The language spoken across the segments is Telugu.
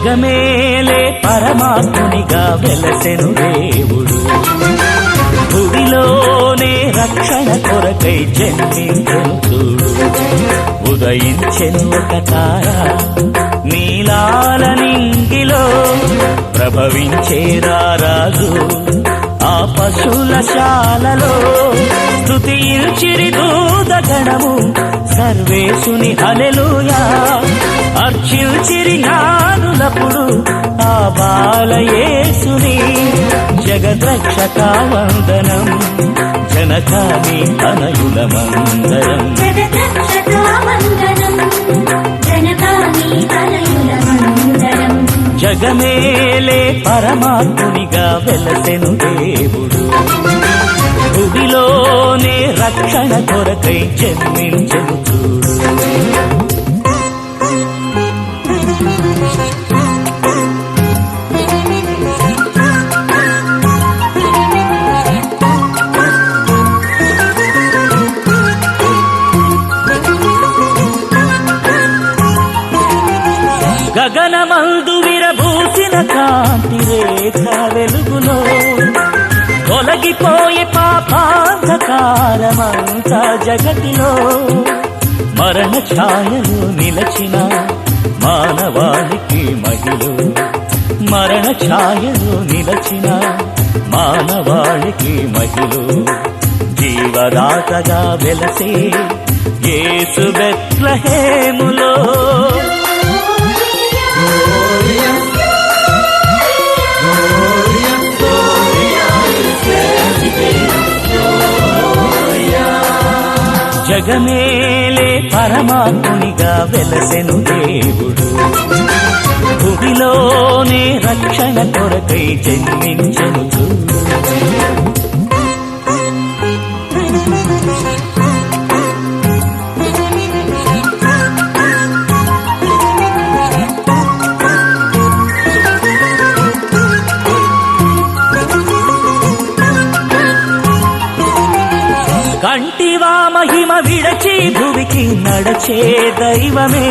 జగమేలే పరమాత్మునిగా వెలసెను దేవుడు, భువిలోనే రక్షణ కొరకై జన్మించెను చూడు. ఉదయించెను ఒక తార నీలాల నింగిలో, ప్రభవించేరా రాజు ఆ పశుల శాలలో. స్తుతించిరి దూతగణము సర్వేశుని హల్లెలూయా, అర్చించిరి జ్ఞానులప్పుడు ఆ బాలయేసుని. జగద్రక్షక వందనం, జనకాని తనయుల మందరం. జగమేలే పరమాత్మునిగా వెలసెను దేవుడు, భువిలోనే రక్షణ కొరకై జన్మించెను చూడు. గగనమందు విరబూసిన కాంతి రేఖ వెలుగులో, తొలగిపోయే పాపాంధకారమంతా జగతిలో. మరణ ఛాయలు నిలచిన మానవాళికి మహిళ, మరణ ఛాయలు నిలచిన మానవాళికి మహిళ. జీవదాతగా వెలసే యేసు బెత్లెహేములో. జగమేలే పరమాత్మునిగా వెలసెను దేవుడు, భువిలోనే రక్షణ కొరకై జన్మించెను చూడు. కంటివా మహిమ విడచి భువికి నడచే దైవమే,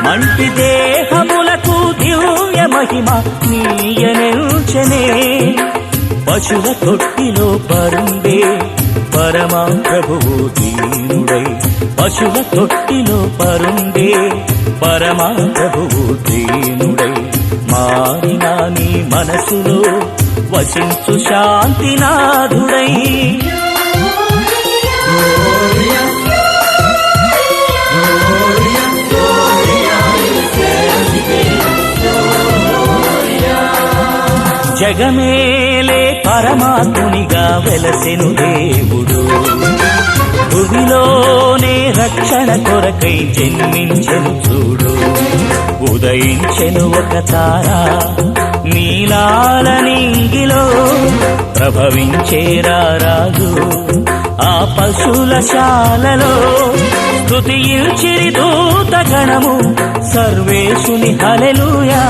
మంటి దేహములకు దివ్య మహిమ నీయనెల్చెనే. పశుల తొట్టిలో పరుండే పరమా ప్రభువు దీనుడై, పశుల తొట్టిలో పరుండే పరమా ప్రభువు దీనుడై. మారిన నీ మనసులో వసించు శాంతినాథుడై. జగమేలే పరమాత్మునిగా వెలసెను దేవుడు, భువిలోనే రక్షణ కొరకై జన్మించెను చూడు. ఉదయించెను ఒక తార నీలాల నింగిలో, ప్రభవించేరా రాజు ఆ పశుల శాలలో. స్తుతించిరి దూతగణము సర్వేశుని హల్లెలూయా,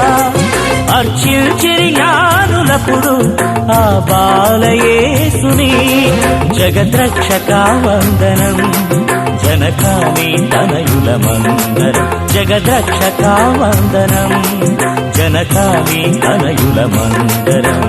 అర్చించిరి జ్ఞానులప్పుడు ఆ బాలయేసుని. జగద్రక్షక వందనం, జనకాని తనయుల మందరం. జగద్రక్షక వందనం, జనకాని తనయుల మందరం.